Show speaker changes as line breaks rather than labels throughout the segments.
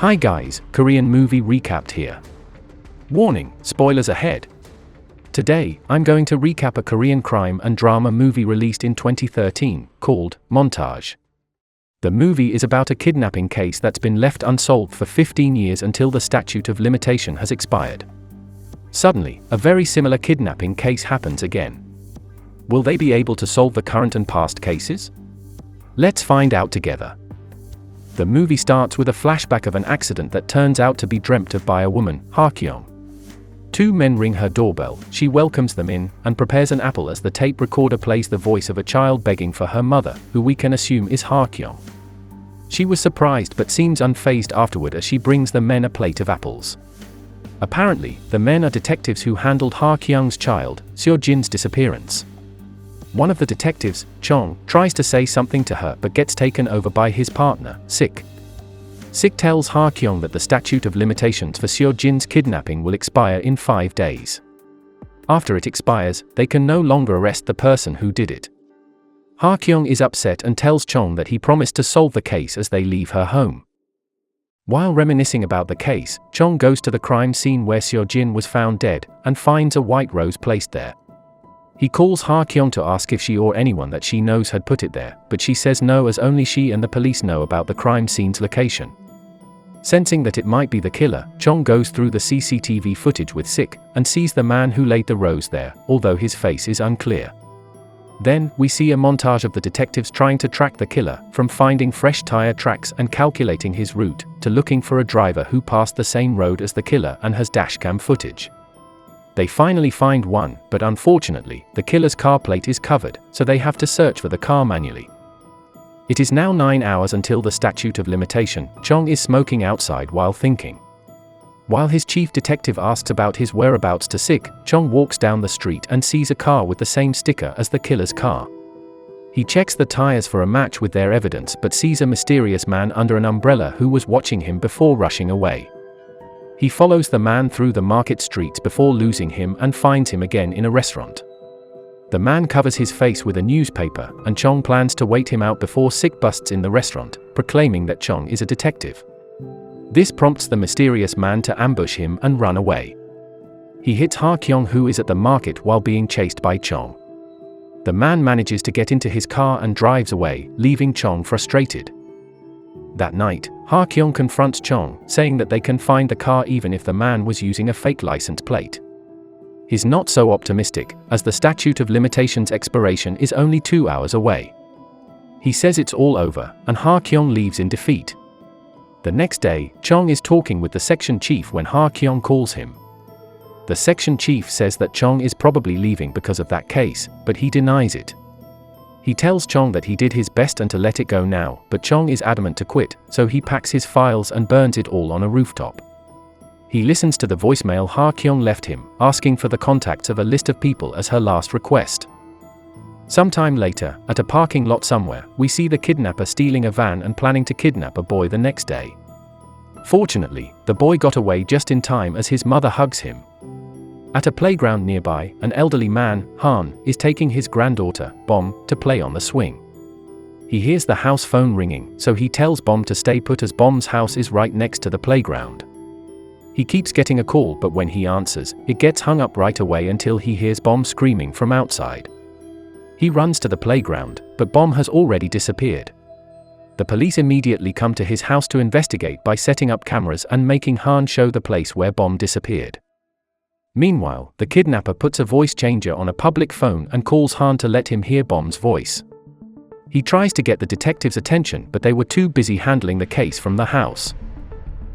Hi guys, Korean movie recapped here. Warning, spoilers ahead. Today, I'm going to recap a Korean crime and drama movie released in 2013, called Montage. The movie is about a kidnapping case that's been left unsolved for 15 years until the statute of limitation has expired. Suddenly, a very similar kidnapping case happens again. Will they be able to solve the current and past cases? Let's find out together. The movie starts with a flashback of an accident that turns out to be dreamt of by a woman, Ha-kyung. Two men ring her doorbell, she welcomes them in, and prepares an apple as the tape recorder plays the voice of a child begging for her mother, who we can assume is Ha-kyung. She was surprised but seems unfazed afterward as she brings the men a plate of apples. Apparently, the men are detectives who handled Ha-kyung's child, Seo-jin's disappearance. One of the detectives, Chong, tries to say something to her but gets taken over by his partner, Sik. Sik tells Ha-kyung that the statute of limitations for Seo-jin's kidnapping will expire in 5 days. After it expires, they can no longer arrest the person who did it. Ha-kyung is upset and tells Chong that he promised to solve the case as they leave her home. While reminiscing about the case, Chong goes to the crime scene where Seo-jin was found dead, and finds a white rose placed there. He calls Ha-kyung to ask if she or anyone that she knows had put it there, but she says no as only she and the police know about the crime scene's location. Sensing that it might be the killer, Chong goes through the CCTV footage with Sik, and sees the man who laid the rose there, although his face is unclear. Then, we see a montage of the detectives trying to track the killer, from finding fresh tire tracks and calculating his route, to looking for a driver who passed the same road as the killer and has dashcam footage. They finally find one, but unfortunately, the killer's car plate is covered, so they have to search for the car manually. It is now 9 hours until the statute of limitation. Chong is smoking outside while thinking. While his chief detective asks about his whereabouts to Sik, Chong walks down the street and sees a car with the same sticker as the killer's car. He checks the tires for a match with their evidence but sees a mysterious man under an umbrella who was watching him before rushing away. He follows the man through the market streets before losing him and finds him again in a restaurant. The man covers his face with a newspaper, and Chong plans to wait him out before Sik busts in the restaurant, proclaiming that Chong is a detective. This prompts the mysterious man to ambush him and run away. He hits Ha-kyung, who is at the market while being chased by Chong. The man manages to get into his car and drives away, leaving Chong frustrated. That night, Ha-kyung confronts Chong, saying that they can find the car even if the man was using a fake license plate. He's not so optimistic, as the statute of limitations expiration is only 2 hours away. He says it's all over, and Ha-kyung leaves in defeat. The next day, Chong is talking with the section chief when Ha-kyung calls him. The section chief says that Chong is probably leaving because of that case, but he denies it. He tells Chong that he did his best and to let it go now, but Chong is adamant to quit, so he packs his files and burns it all on a rooftop. He listens to the voicemail Ha-kyung left him, asking for the contacts of a list of people as her last request. Sometime later, at a parking lot somewhere, we see the kidnapper stealing a van and planning to kidnap a boy the next day. Fortunately, the boy got away just in time as his mother hugs him. At a playground nearby, an elderly man, Han, is taking his granddaughter, Bom, to play on the swing. He hears the house phone ringing, so he tells Bom to stay put as Bom's house is right next to the playground. He keeps getting a call, but when he answers, it gets hung up right away until he hears Bom screaming from outside. He runs to the playground, but Bom has already disappeared. The police immediately come to his house to investigate by setting up cameras and making Han show the place where Bom disappeared. Meanwhile, the kidnapper puts a voice changer on a public phone and calls Han to let him hear Bom's voice. He tries to get the detectives' attention, but they were too busy handling the case from the house.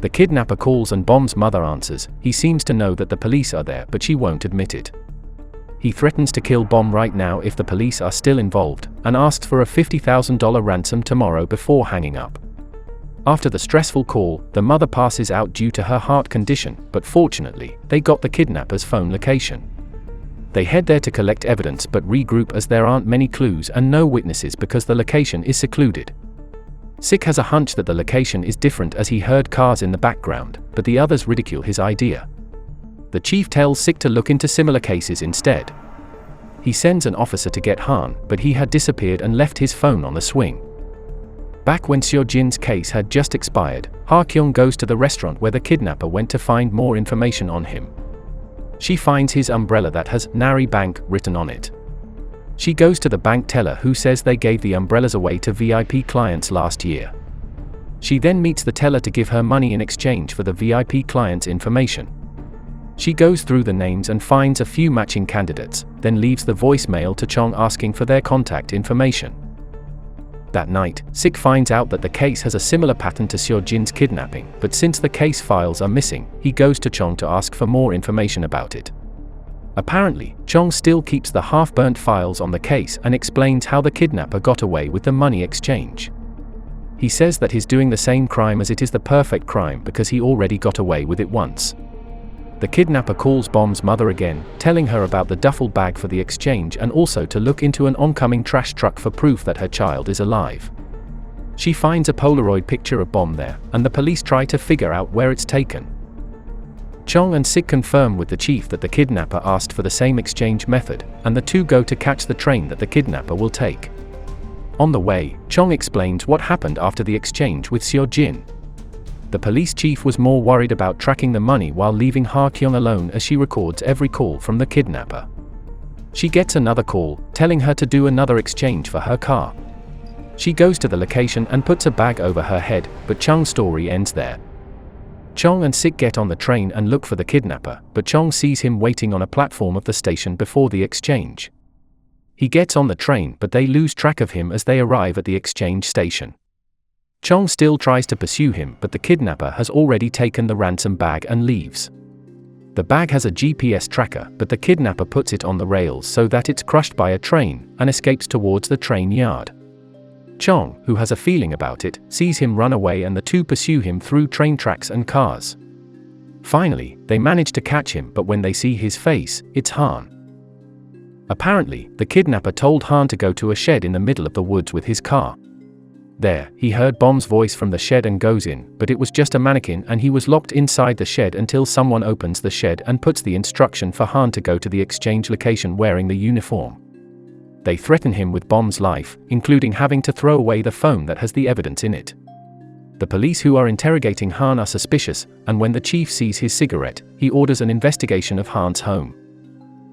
The kidnapper calls and Bom's mother answers. He seems to know that the police are there, but she won't admit it. He threatens to kill Bom right now if the police are still involved, and asks for a $50,000 ransom tomorrow before hanging up. After the stressful call, the mother passes out due to her heart condition, but fortunately, they got the kidnapper's phone location. They head there to collect evidence but regroup as there aren't many clues and no witnesses because the location is secluded. Sik has a hunch that the location is different as he heard cars in the background, but the others ridicule his idea. The chief tells Sik to look into similar cases instead. He sends an officer to get Han, but he had disappeared and left his phone on the swing. Back when Seo Jin's case had just expired, Ha Kyung goes to the restaurant where the kidnapper went to find more information on him. She finds his umbrella that has Nari Bank written on it. She goes to the bank teller who says they gave the umbrellas away to VIP clients last year. She then meets the teller to give her money in exchange for the VIP clients' information. She goes through the names and finds a few matching candidates, then leaves the voicemail to Chong asking for their contact information. That night, Sik finds out that the case has a similar pattern to Seo Jin's kidnapping, but since the case files are missing, he goes to Chong to ask for more information about it. Apparently, Chong still keeps the half-burnt files on the case and explains how the kidnapper got away with the money exchange. He says that he's doing the same crime as it is the perfect crime because he already got away with it once. The kidnapper calls Bom's mother again, telling her about the duffel bag for the exchange and also to look into an oncoming trash truck for proof that her child is alive. She finds a Polaroid picture of Bom there, and the police try to figure out where it's taken. Chong and Sik confirm with the chief that the kidnapper asked for the same exchange method, and the two go to catch the train that the kidnapper will take. On the way, Chong explains what happened after the exchange with Seo Jin. The police chief was more worried about tracking the money while leaving Ha Kyung alone as she records every call from the kidnapper. She gets another call, telling her to do another exchange for her car. She goes to the location and puts a bag over her head, but Chong's story ends there. Chong and Sik get on the train and look for the kidnapper, but Chong sees him waiting on a platform of the station before the exchange. He gets on the train but they lose track of him as they arrive at the exchange station. Chong still tries to pursue him but the kidnapper has already taken the ransom bag and leaves. The bag has a GPS tracker but the kidnapper puts it on the rails so that it's crushed by a train and escapes towards the train yard. Chong, who has a feeling about it, sees him run away and the two pursue him through train tracks and cars. Finally, they manage to catch him but when they see his face, it's Han. Apparently, the kidnapper told Han to go to a shed in the middle of the woods with his car. There, he heard Bom's voice from the shed and goes in, but it was just a mannequin and he was locked inside the shed until someone opens the shed and puts the instruction for Han to go to the exchange location wearing the uniform. They threaten him with Bom's life, including having to throw away the phone that has the evidence in it. The police who are interrogating Han are suspicious, and when the chief sees his cigarette, he orders an investigation of Han's home.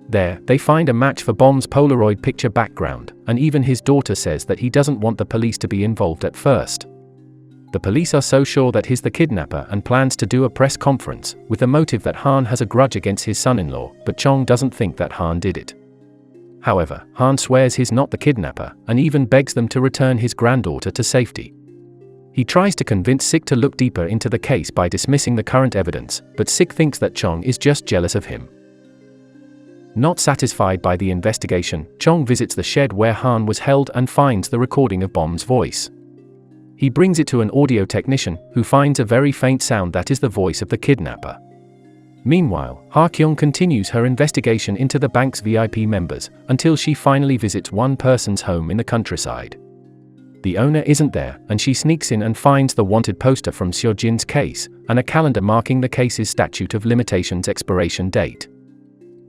There, they find a match for Bom's Polaroid picture background, and even his daughter says that he doesn't want the police to be involved at first. The police are so sure that he's the kidnapper and plans to do a press conference, with the motive that Han has a grudge against his son-in-law, but Chong doesn't think that Han did it. However, Han swears he's not the kidnapper, and even begs them to return his granddaughter to safety. He tries to convince Sik to look deeper into the case by dismissing the current evidence, but Sik thinks that Chong is just jealous of him. Not satisfied by the investigation, Chong visits the shed where Han was held and finds the recording of Bom's voice. He brings it to an audio technician, who finds a very faint sound that is the voice of the kidnapper. Meanwhile, Ha Kyung continues her investigation into the bank's VIP members, until she finally visits one person's home in the countryside. The owner isn't there, and she sneaks in and finds the wanted poster from Seo Jin's case, and a calendar marking the case's statute of limitations expiration date.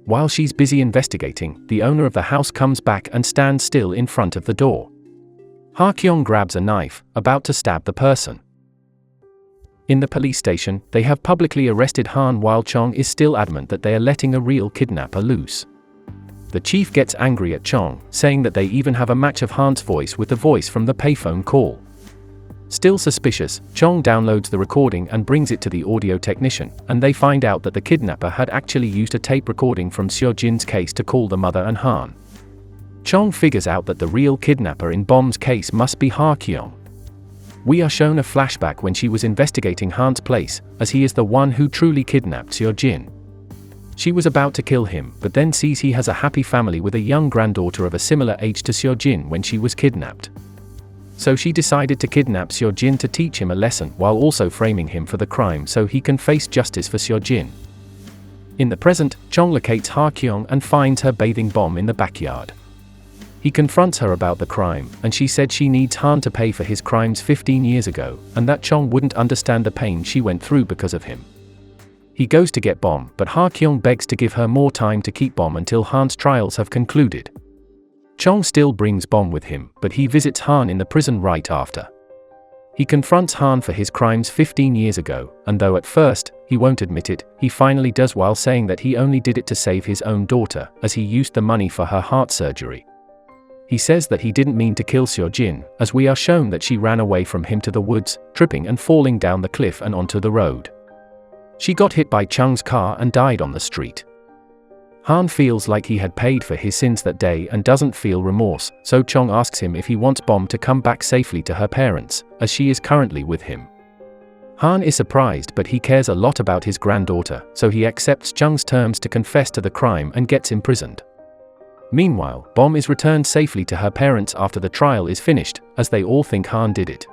While she's busy investigating, the owner of the house comes back and stands still in front of the door. Ha Kyung grabs a knife, about to stab the person. In the police station, they have publicly arrested Han while Chong is still adamant that they are letting a real kidnapper loose. The chief gets angry at Chong, saying that they even have a match of Han's voice with the voice from the payphone call. Still suspicious, Chong downloads the recording and brings it to the audio technician, and they find out that the kidnapper had actually used a tape recording from Seo Jin's case to call the mother and Han. Chong figures out that the real kidnapper in Bom's case must be Ha Kyung. We are shown a flashback when she was investigating Han's place, as he is the one who truly kidnapped Seo Jin. She was about to kill him, but then sees he has a happy family with a young granddaughter of a similar age to Seo Jin when she was kidnapped. So she decided to kidnap Seo Jin to teach him a lesson while also framing him for the crime so he can face justice for Seo Jin. In the present, Chong locates Ha Kyung and finds her bathing Bom in the backyard. He confronts her about the crime, and she said she needs Han to pay for his crimes 15 years ago, and that Chong wouldn't understand the pain she went through because of him. He goes to get Bom, but Ha Kyung begs to give her more time to keep Bom until Han's trials have concluded. Chong still brings Bom with him, but he visits Han in the prison right after. He confronts Han for his crimes 15 years ago, and though at first, he won't admit it, he finally does while saying that he only did it to save his own daughter, as he used the money for her heart surgery. He says that he didn't mean to kill Seo-jin, as we are shown that she ran away from him to the woods, tripping and falling down the cliff and onto the road. She got hit by Chung's car and died on the street. Han feels like he had paid for his sins that day and doesn't feel remorse, so Chung asks him if he wants Bom to come back safely to her parents, as she is currently with him. Han is surprised, but he cares a lot about his granddaughter, so he accepts Chung's terms to confess to the crime and gets imprisoned. Meanwhile, Bom is returned safely to her parents after the trial is finished, as they all think Han did it.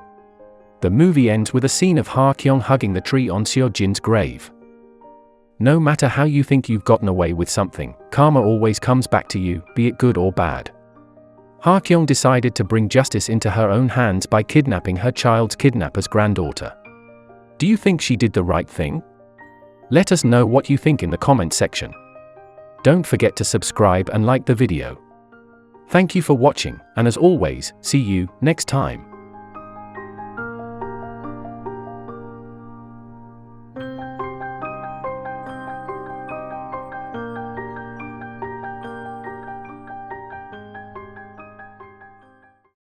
The movie ends with a scene of Ha Kyung hugging the tree on Seo-jin's grave. No matter how you think you've gotten away with something, karma always comes back to you, be it good or bad. Ha Kyung decided to bring justice into her own hands by kidnapping her child's kidnapper's granddaughter. Do you think she did the right thing? Let us know what you think in the comment section. Don't forget to subscribe and like the video. Thank you for watching, and as always, see you next time.